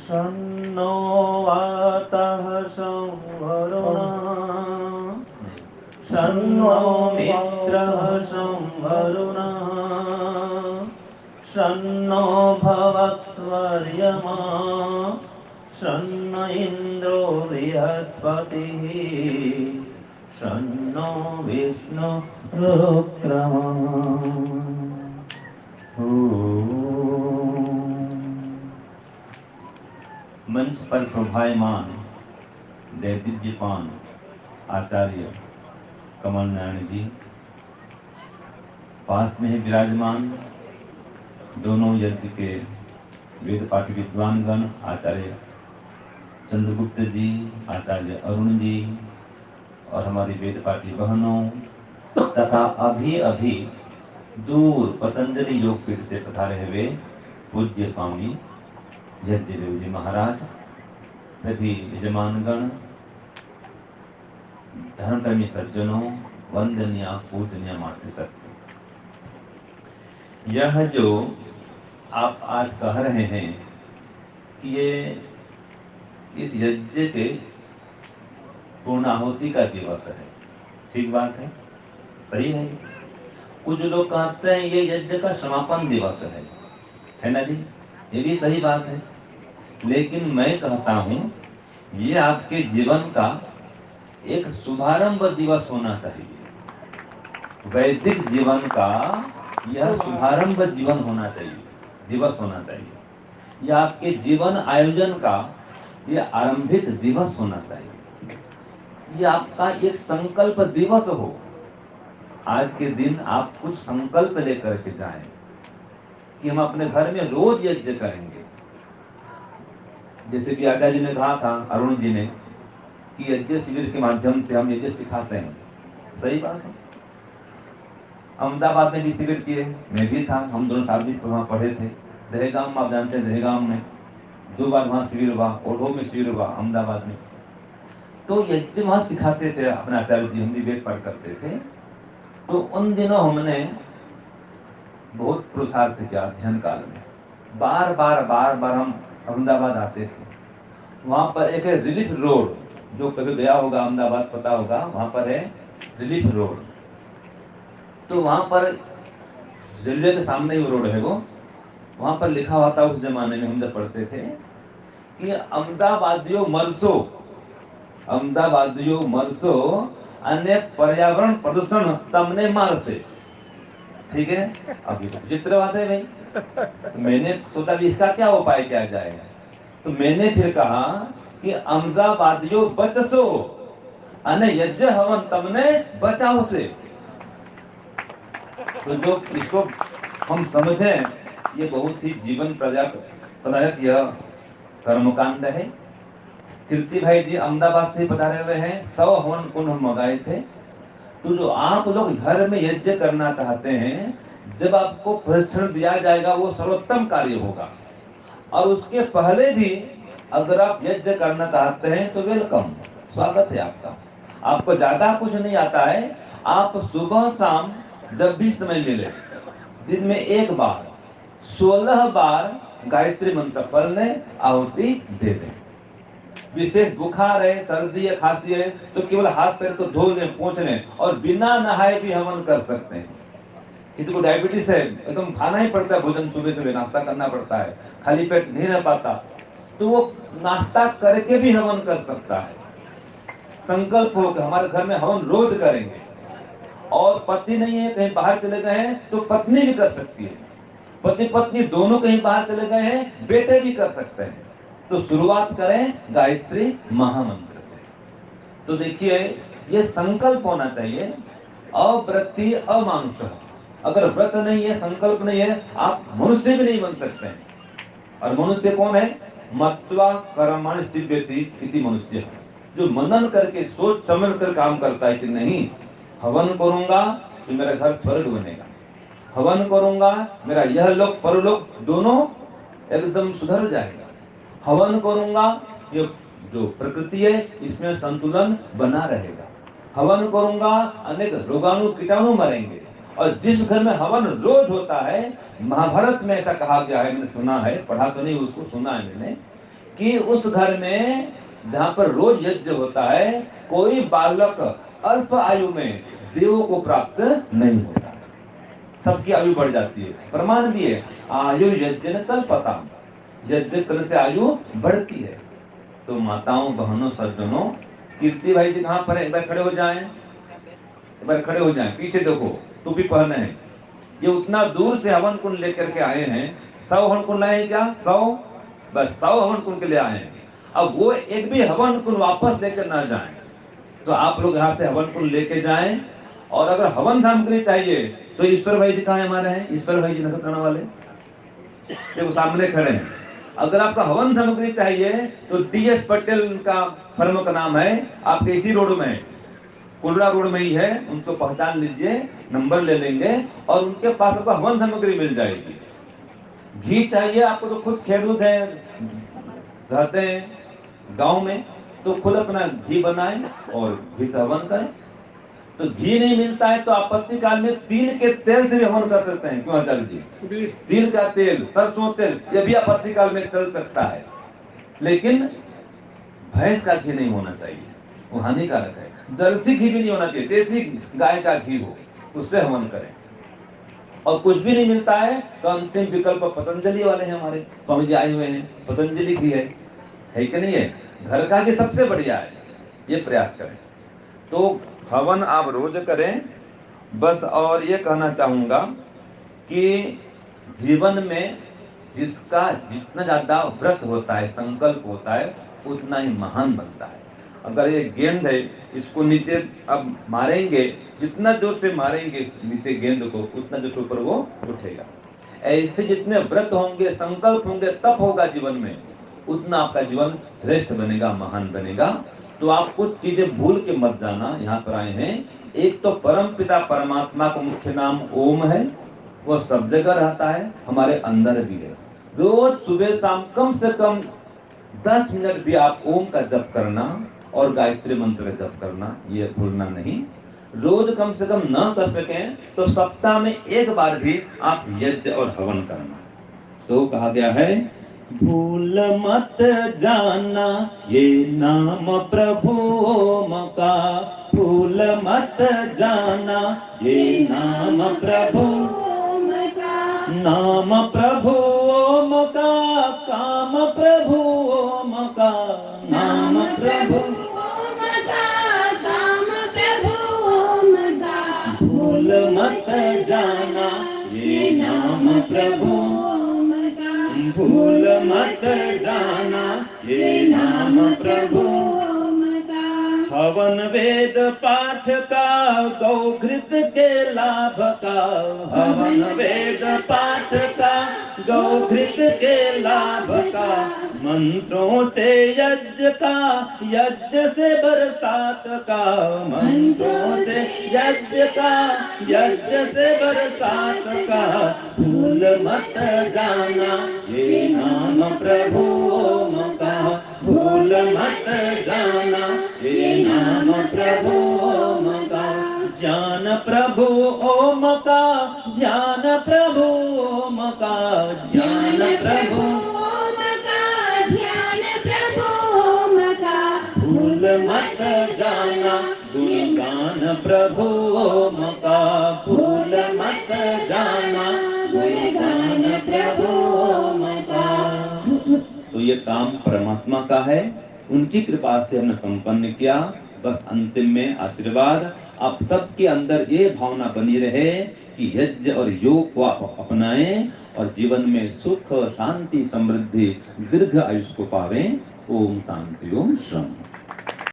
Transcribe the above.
शन्नो वातः संवरुणः शन्नो मित्रः संवरुणः शन्नो भवत्वर्यमा शन्न इन्द्रो बृहस्पतिः शन्नो विष्णु रुक्रमः। मंच पर शोभायमान दैदिज्यपान आचार्य कमल नारायण जी, पास में ही विराजमान दोनों यज्ञ के वेद पाठी विद्वानगण आचार्य चंद्रगुप्त जी, आचार्य अरुण जी और हमारी वेद पाठी बहनों तथा अभी अभी दूर पतंजलि योगपीठ से पधारे हुए पूज्य स्वामी यज्ञदेव जी महाराज, सभी यजमानगण, धर्मकर्मी सज्जनों, वंदनीय पूजनीय मातृशक्ति। यह जो आप आज कह रहे हैं कि ये इस यज्ञ के पूर्णाहुति का दिवस है, ठीक बात है, सही है। कुछ लोग कहते हैं ये यज्ञ का समापन दिवस है ना जी, ये भी सही बात है। लेकिन मैं कहता हूं ये आपके जीवन का एक शुभारंभ दिवस होना चाहिए। वैदिक जीवन का यह शुभारंभ जीवन होना चाहिए, दिवस होना चाहिए। यह आपके जीवन आयोजन का यह आरंभिक दिवस होना चाहिए। यह आपका एक संकल्प दिवस हो। आज के दिन आप कुछ संकल्प लेकर के जाएं कि हम अपने घर में रोज यज्ञ करेंगे। जैसे कि आचार्य जी ने कहा था, अरुण जी ने, कि यज्ञ शिविर के माध्यम से हम यज्ञ सिखाते हैं। सही बात है। अहमदाबाद में भी शिविर किए, मैं भी था, हम दोनों साथ भी वहाँ पढ़े थे। दहेगाम, आप जानते हैं दहेगाम में 2 बार वहाँ शिविर हुआ, ओढ़ो में शिविर हुआ अहमदाबाद में। तो यज्ञ वहाँ सिखाते थे अपने आचार्य जी, हम भी वेद पाठ करते थे। तो उन दिनों हमने बहुत पुरुषार्थ किया अध्ययन काल में। बार बार हम अहमदाबाद आते थे। वहाँ पर एक है रिलीफ रोड, जो कभी गया होगा अहमदाबाद पता होगा, वहाँ पर है रिलीफ रोड। तो वहाँ पर रेलवे के सामने ही रोड है वो, वहाँ पर लिखा हुआ था उस जमाने में हम जब पढ़ते थे कि अहमदाबादियों मरसो अन्य पर्यावरण प्रदूषण तमने मार से। ठीक है, अभी तो विचित्र बात है भाई। तो मैंने सोचा भी इसका क्या उपाय किया जाएगा। तो मैंने फिर कहा कि अहमदाबादियों बचसो अने यज्ञ हवन तमने बचाओ से। तो जो इसको हम समझें, ये बहुत ही जीवन प्रदायक यह कर्मकांड है। कीर्ति भाई जी अहमदाबाद से पधारे हुए हैं, 100 हवन कुंड हम मंगाए थे। तो जो आप लोग घर में यज्ञ करना चाहते हैं, जब आपको प्रशिक्षण दिया जाएगा वो सर्वोत्तम कार्य होगा। और उसके पहले भी अगर आप यज्ञ करना चाहते हैं तो वेलकम, स्वागत है आपका। आपको ज्यादा कुछ नहीं आता है, आप सुबह शाम जब भी समय मिले, दिन में 1 बार 16 बार गायत्री मंत्र पढ़ लें, आहुति दे दें। विशेष बुखार है, सर्दी है, खांसी है तो केवल हाथ पैर तो धो लें, पोंछ लें और बिना नहाए भी हवन कर सकते हैं। किसी को डायबिटीज है, एकदम खाना ही पड़ता है, भोजन सुबह नाश्ता करना पड़ता है, खाली पेट नहीं रह पाता, तो वो नाश्ता करके भी हवन कर सकता है। संकल्प हो कि हमारे घर में हवन रोज करेंगे। और पति नहीं है, कहीं बाहर चले गए हैं तो पत्नी भी कर सकती है। पति पत्नी दोनों कहीं बाहर चले गए हैं, बेटे भी कर सकते हैं। तो शुरुआत करें गायत्री महामंत्र से। तो देखिए, ये संकल्प होना चाहिए। अव्रती अमानुष। अगर व्रत नहीं है, संकल्प नहीं है, आप मनुष्य भी नहीं बन सकते हैं। और मनुष्य कौन है? मत्वा कर्माणि सिद्ध्यति इति मनुष्य। जो मनन करके सोच समझ कर काम करता है कि नहीं, हवन करूंगा तो मेरा घर स्वर्ग बनेगा, हवन करूंगा मेरा यह लोक परलोक दोनों एकदम सुधर जाएगा, हवन करूंगा ये जो प्रकृति है इसमें संतुलन बना रहेगा, हवन करूंगा अनेक रोगाणु कीटाणु मरेंगे। और जिस घर में हवन रोज होता है, महाभारत में ऐसा कहा गया है, मैंने सुना है, पढ़ा तो नहीं, उसको सुना है मैंने, कि उस घर में जहाँ पर रोज यज्ञ होता है, कोई बालक अल्प आयु में देवों को प्राप्त नहीं होता, सबकी आयु बढ़ जाती है। प्रमाण भी है, आयु यज्ञ न कल्पता, यज्ञ करने से आयु बढ़ती है। तो माताओं बहनों सज्जनों, कीर्ति भाई जी कहाँ पर है, एक बार खड़े हो जाएं, एक बार खड़े हो जाएं, पीछे देखो, टोपी पहने हैं, ये उतना दूर से हवन कुंड लेकर के आए हैं, 100 हवन कुंड लाए हैं क्या, 100, बस 100 हवन कुंड के लिए आए हैं। अब वो एक भी हवन कुंड वापस लेकर ना जाएं, तो आप लोग यहाँ से हवन कुंड लेके जाएं। और अगर हवन सामग्री चाहिए तो ईश्वर भाई जी कहाँ हमारे हैं, ईश्वर भाई जी नखत्राना वाले देखो सामने खड़े हैं। अगर आपका हवन सामग्री चाहिए तो DS पटेल का फर्म का नाम है, आपके इसी रोड में, कुलड़ा रोड में ही है, उनको पहचान लीजिए, नंबर ले लेंगे और उनके पास आपको हवन सामग्री मिल जाएगी। घी चाहिए आपको तो खुद खेडूत है, रहते हैं गांव में, तो खुद अपना घी बनाएं और घी से हवन करें। तो घी नहीं मिलता है तो आपत्ति काल में तिल के तेल से भी हवन कर सकते हैं, क्यों आचार्य जी, तिल का तेल, सरसों तेल, ये भी आपत्ति काल में चल सकता है, लेकिन भैंस का घी नहीं होना चाहिए, वो हानिकारक है। जर्सी घी भी नहीं होना चाहिए, देसी गाय का घी हो, उससे हवन करें। और कुछ भी नहीं मिलता है तो अंतिम विकल्प पतंजलि वाले हैं, हमारे स्वामी जी आए हुए हैं, पतंजलि घी है कि नहीं है, घर का घी सबसे बढ़िया है, ये प्रयास करें। तो हवन आप रोज करें बस। और ये कहना चाहूंगा कि जीवन में जिसका जितना ज्यादा व्रत होता है, संकल्प होता है, उतना ही महान बनता है। अगर ये गेंद है, इसको नीचे अब मारेंगे, जितना जोर से मारेंगे नीचे गेंद को, उतना जोर से ऊपर वो उठेगा। ऐसे जितने व्रत होंगे, संकल्प होंगे, तप होगा जीवन में, उतना आपका जीवन श्रेष्ठ बनेगा, महान बनेगा। तो आप कुछ चीजें भूल के मत जाना, यहाँ पर आए हैं। एक तो परम पिता परमात्मा का मुख्य नाम ओम है, वो सब जगह रहता है, हमारे अंदर भी है। रोज सुबह शाम कम से कम 10 मिनट भी आप ओम का जप करना और गायत्री मंत्र का जप करना, ये भूलना नहीं। रोज कम से कम न कर सकें तो सप्ताह में एक बार भी आप यज्ञ और हवन करना। तो कहा गया है, भूल मत जाना ये नाम प्रभु ओम का, भूल मत जाना ये नाम प्रभु ओम का, नाम प्रभु ओम का, काम प्रभु ओम का, नाम प्रभु ओम का, काम प्रभु ओम का, भूल मत जाना ये नाम प्रभु, भूल मत जाना ये नाम प्रभु का। हवन वेद पाठ का, गौघृत के लाभ का, हवन वेद पाठ का, गौघृत के लाभ का, मंत्रों से यज्ञ का, यज्ञ से बरसात का, मंत्रों से यज्ञ का, यज्ञ से बरसात का, भूल मत जाना ये नाम प्रभु ओम का, भूल मत जाना ये नाम प्रभु ओम का, ज्ञान प्रभु ओम का, ध्यान प्रभु ओम का, ज्ञान प्रभु ओम का, ध्यान प्रभु ओम का, भूल मत जाना गुणगान प्रभु ओम का, भूल मत जाना गुणगान प्रभु ओम का। तो ये काम परमात्मा का है, उनकी कृपा से हमने संपन्न किया। बस अंतिम में आशीर्वाद, आप सबके अंदर ये भावना बनी रहे कि यज्ञ और योग को आप अपनाएं और जीवन में सुख शांति समृद्धि दीर्घ आयुष को पावें। ओम शांति ओम श्रम।